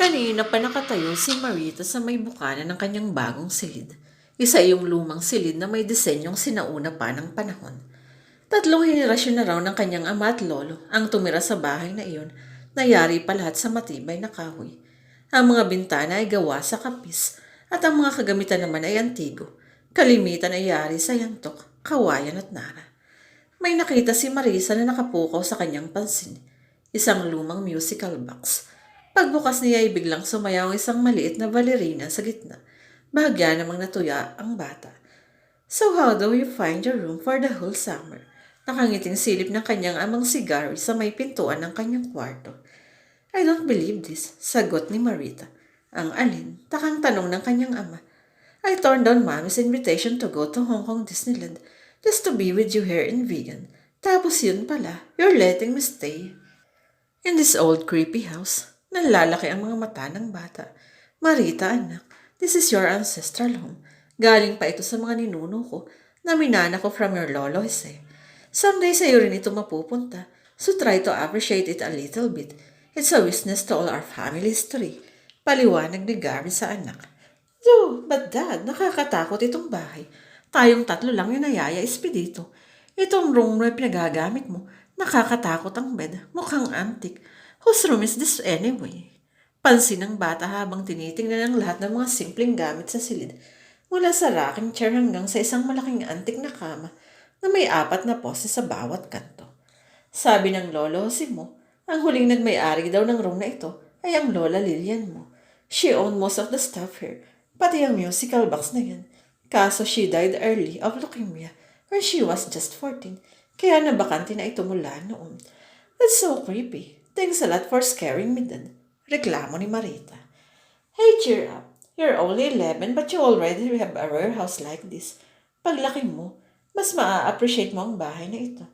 Kanina pa nakatayo si Marita sa may bukana ng kanyang bagong silid. Isa yung lumang silid na may disenyong sinauna pa ng panahon. 3 henerasyon na raw ng kanyang ama at lolo ang tumira sa bahay na iyon, nayari pa lahat sa matibay na kahoy. Ang mga bintana ay gawa sa kapis at ang mga kagamitan naman ay antigo. Kalimitan ay yari sa yantok, kawayan at nara. May nakita si Marisa na nakapukaw sa kanyang pansin. Isang lumang musical box. Pagbukas niya ay biglang sumayaw ang isang maliit na ballerina sa gitna. Bahagya namang natuya ang bata. So how do you find your room for the whole summer? Nakangiting silip ng kanyang amang sigari sa may pintuan ng kanyang kwarto. I don't believe this, sagot ni Marita. Ang alin? Takang tanong ng kanyang ama. I turned down Mommy's invitation to go to Hong Kong Disneyland just to be with you here in Vegan. Tapos yun pala, you're letting me stay. In this old creepy house, nalalaki ang mga mata ng bata. Marita, anak, this is your ancestral home. Galing pa ito sa mga ninuno ko na minana ko from your lolo Jose. Someday sa'yo rin ito mapupunta, so try to appreciate it a little bit. It's a witness to all our family history. Paliwanag ni Gary sa anak. But Dad, nakakatakot itong bahay. Tayong 3 lang yung nayaya dito. Itong room na pinagagamit mo, nakakatakot ang bed, mukhang antique. Whose room is this anyway? Pansin ng bata habang tinitingnan ang lahat ng mga simpleng gamit sa silid. Mula sa rocking chair hanggang sa isang malaking antique na kama na may 4 na pose sa bawat kanto. Sabi ng lolo si Mo, ang huling nagmay-ari daw ng room na ito ay ang lola Lilian Mo. She owned most of the stuff here, pati ang musical box na yan. Kaso she died early of leukemia when she was just 14, kaya nabakante na ito mula noon. That's so creepy. Thanks a lot for scaring me, Dad. Reklamo ni Marita. Hey, cheer up. You're only 11 but you already have a rare house like this. Paglaki mo, mas maa-appreciate mo ang bahay na ito.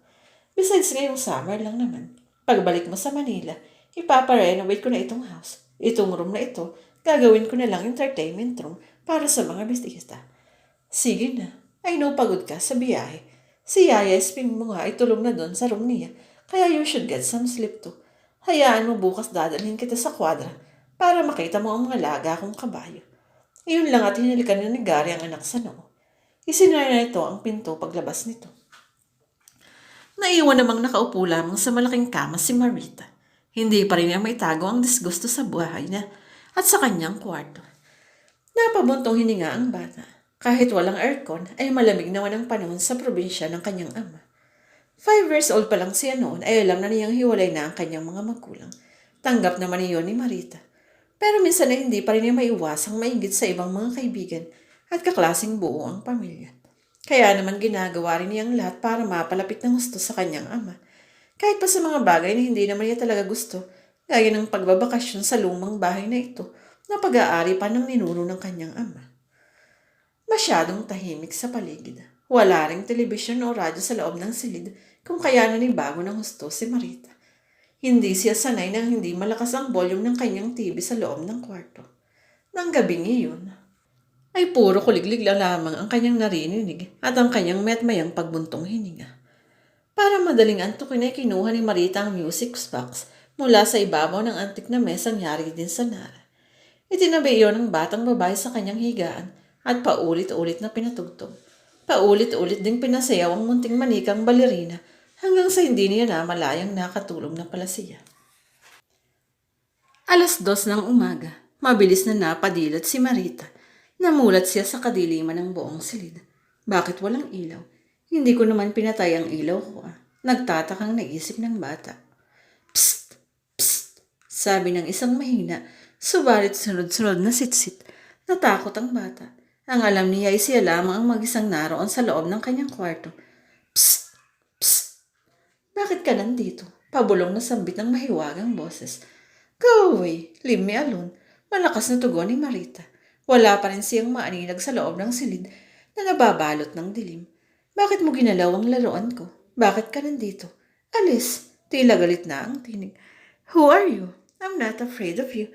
Besides ngayong summer lang naman. Pagbalik mo sa Manila, ipaparenovate ko na itong house. Itong room na ito, gagawin ko na lang entertainment room para sa mga bisita. Sige na. I know pagod ka sa biyahe. Si Yaya Esping mo nga ay tulog na doon sa room niya, kaya you should get some sleep too. Hayaan mo bukas dadalhin kita sa kwadra para makita mo ang mga laga kong kabayo. Iyon lang at hinilikan na ni Gary ang anak sa noo. Isinara na ito ang pinto paglabas nito. Naiwan namang nakaupo lamang sa malaking kama si Marita. Hindi pa rin niya maitago ang disgusto sa buhay niya at sa kanyang kwarto. Napabuntong hininga ang bata. Kahit walang aircon, ay malamig naman ang panahon sa probinsya ng kanyang ama. 5 years old pa lang siya noon ay alam na niyang hiwalay na ang kanyang mga magulang. Tanggap naman niyon ni Marita. Pero minsan ay hindi pa rin niya maiwasang maingit sa ibang mga kaibigan at kaklasing buo ang pamilya. Kaya naman ginagawa rin niyang lahat para mapalapit ng gusto sa kanyang ama. Kahit pa sa mga bagay na hindi naman niya talaga gusto, gaya ng pagbabakasyon sa lumang bahay na ito na pag-aari pa ng ninuno ng kanyang ama. Masyadong tahimik sa paligid. Wala ring telebisyon o radyo sa loob ng silid kung kaya nanibago ng husto si Marita. Hindi siya sanay nang hindi malakas ang volume ng kanyang TV sa loob ng kwarto. Nang gabing iyon, ay puro kuliglig lang lamang ang kanyang narinig at ang kanyang metmayang pagbuntong hininga. Para madaling antukin ay kinuha ni Marita ang music box mula sa ibabaw ng antik na mesang yari din sa nara. Itinabi iyon ng batang babae sa kanyang higaan at paulit-ulit na pinatugtog. Paulit-ulit ding pinasayaw ang munting manikang balerina hanggang sa hindi niya na malayang nakatulog na pala siya. 2:00 ng umaga, mabilis na napadilat si Marita. Namulat siya sa kadiliman ng buong silid. Bakit walang ilaw? Hindi ko naman pinatay ang ilaw ko. Nagtatakang naisip ng bata. Psst! Psst! Sabi ng isang mahina, subalit sunod-sunod na sitsit. Natakot ang bata. Ang alam niya ay siya lamang ang mag-isang naroon sa loob ng kanyang kwarto. Psst! Psst! Bakit ka nandito? Pabulong na sambit ng mahiwagang boses. Go away! Leave me alone! Malakas na tugon ni Marita. Wala pa rin siyang maaninag sa loob ng silid na nababalot ng dilim. Bakit mo ginalaw ang laruan ko? Bakit ka nandito? Alis! Tila galit na ang tinig. Who are you? I'm not afraid of you.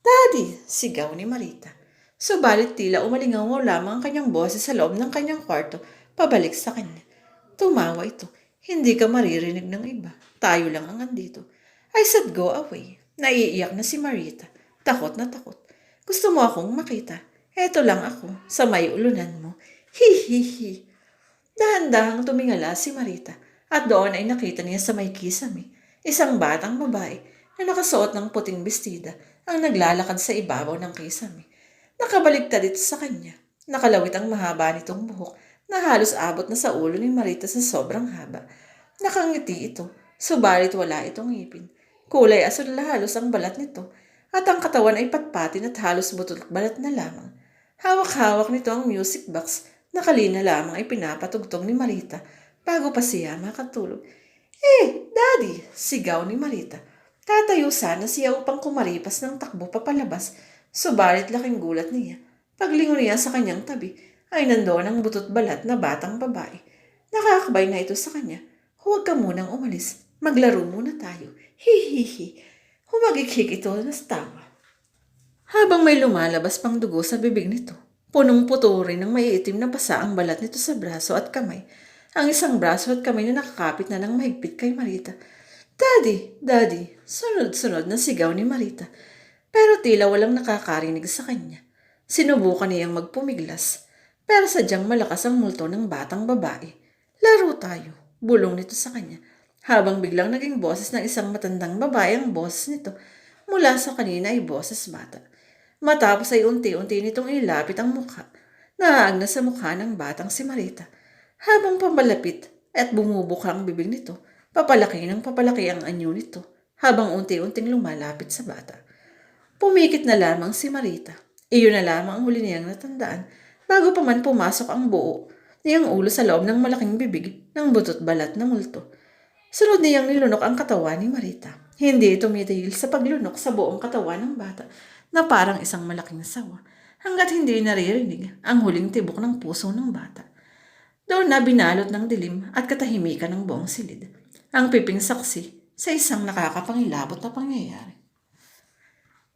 Daddy! Sigaw ni Marita. Subalit tila umalingaw lamang ang kanyang boses sa loob ng kanyang kwarto pabalik sa kanya. Tumawa ito. Hindi ka maririnig ng iba. Tayo lang ang andito. I said go away. Naiiyak na si Marita. takot na takot. Gusto mo akong makita? Eto lang ako, sa may ulunan mo. Hihihi. Dahan-dahang tumingala si Marita at doon ay nakita niya sa may kisame isang batang babae na nakasuot ng puting bestida ang naglalakad sa ibabaw ng kisame. Nakabaliktad ito sa kanya. Nakalawit ang mahaba nitong buhok na halos abot na sa ulo ni Marita sa sobrang haba. Nakangiti ito, subalit wala itong ngipin. Kulay asul na halos ang balat nito at ang katawan ay patpatin at halos butot balat na lamang. Hawak-hawak nito ang music box na kanina lamang ay pinapatugtog ni Marita bago pa siya makatulog. Daddy! Sigaw ni Marita. Tatayo sana siya upang kumaripas ng takbo papalabas, subalit laking gulat niya. Paglingon niya sa kanyang tabi ay nandoon ang butot balat na batang babae. Nakakabay na ito sa kanya. Huwag ka munang umalis. Maglaro muna tayo. Hihihi. Humagikhik ito na tawa. Habang may lumalabas pang dugo sa bibig nito, punong-puto rin ng maiitim na pasa ang balat nito sa braso at kamay. Ang isang braso at kamay na nakakapit na ng mahigpit kay Marita. Daddy! Daddy! Sunod-sunod na sigaw ni Marita. Pero tila walang nakakarinig sa kanya. Sinubukan niyang magpumiglas. Pero sadyang malakas ang multo ng batang babae. Laro tayo. Bulong nito sa kanya. Habang biglang naging boses ng isang matandang babae ang boses nito. Mula sa kanina ay boses bata. Matapos ay unti-unti nitong ilapit ang mukha. Naaag na sa mukha ng batang si Marita. Habang pamalapit at bumubuka ang bibig nito, papalaki ng papalaki ang anyo nito habang unti-unting lumalapit sa bata. Pumikit na lamang si Marita. Iyon na lamang ang huli niyang natandaan bago pa man pumasok ang buo niyang ulo sa loob ng malaking bibig ng butot balat na multo. Sunod niyang nilunok ang katawan ni Marita. Hindi tumitigil sa paglunok sa buong katawan ng bata na parang isang malaking sawa hanggat hindi naririnig ang huling tibok ng puso ng bata. Doon na binalot ng dilim at katahimikan ng buong silid. Ang piping saksi sa isang nakakapangilabot na pangyayari.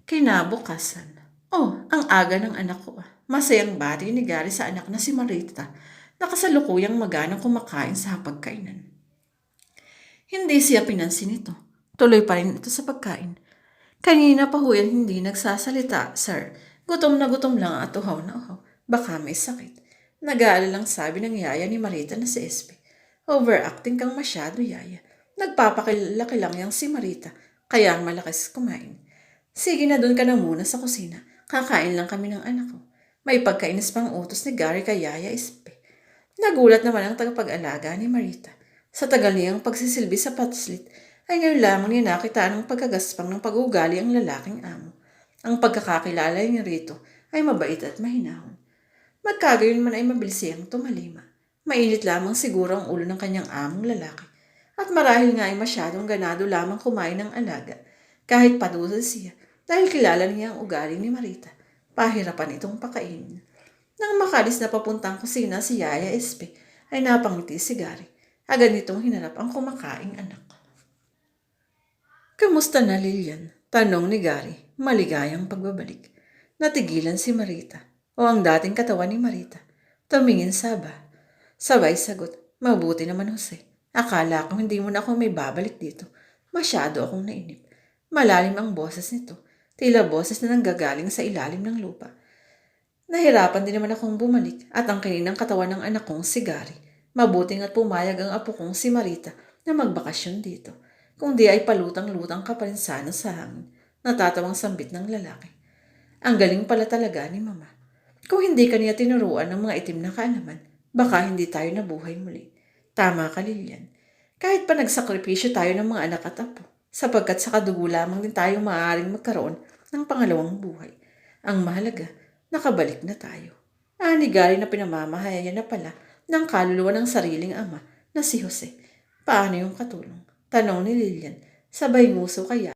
Kinabukasan. Ang aga ng anak ko. Masayang bati ni Gary sa anak na si Marita na kasalukuyang maganang kumakain sa hapagkainan. Hindi siya pinansin ito. Tuloy pa rin ito sa pagkain. Kanina pa ho yan hindi nagsasalita, sir. Gutom na gutom lang at uhaw na uhaw. Baka may sakit. Nag-aalalang sabi ng yaya ni Marita na si Espe. Overacting kang masyado, yaya. Nagpapakilaki lang yang si Marita, kaya ang malakas kumain. Sige na doon ka na muna sa kusina. Kakain lang kami ng anak ko. May pagkainis pang utos ni Gary kay yaya Espe. Nagulat naman ang tagapag-alaga ni Marita. Sa tagal niyang pagsisilbi sa patslit, ay ngayon lamang niya nakita ang pagkagaspang ng pag-uugali ang lalaking amo. Ang pagkakakilala niya rito ay mabait at mahinahon. Magkagayon man ay mabilis siyang tumalima. Mainit lamang siguro ang ulo ng kanyang among lalaki. At marahil nga ay masyadong ganado lamang kumain ng alaga. Kahit padusa siya dahil kilala niya ang ugali ni Marita. Pahirapan itong pakainin. Nang makalis na papuntang kusina si Yaya Espe ay napangiti si Gary. Agad nitong hinarap ang kumakaing anak. Kamusta na, Lilian? Tanong ni Gary, maligayang pagbabalik. Natigilan si Marita. O ang dating katawan ni Marita. Tumingin sa aba. Sabay sagot, mabuti naman Jose. Akala ko hindi mo na ako may babalik dito. Masyado akong nainip. Malalim ang boses nito. Tila boses na nanggagaling sa ilalim ng lupa. Nahirapan din naman akong bumalik at ang kaninang katawan ng anak kong si Gary. Mabuting at pumayag ang apo kong si Marita na magbakasyon dito. Kung di ay palutang-lutang ka pa rin sana sa hangin. Natatawang sambit ng lalaki. Ang galing pala talaga ni Mama. Kung hindi kaniya tinuruan ng mga itim na kaalaman, baka hindi tayo nabuhay muli. Tama ka, Lilian. Kahit pa nagsakripisyo tayo ng mga anak at apo, sapagkat sa kadugo lamang din tayo maaaring magkaroon ng pangalawang buhay. Ang mahalaga, nakabalik na tayo. Ani Gary na pinamamahayan na pala ng kaluluwa ng sariling ama na si Jose. Paano yung katulong? Tanong ni Lilian, sabay nguso kaya.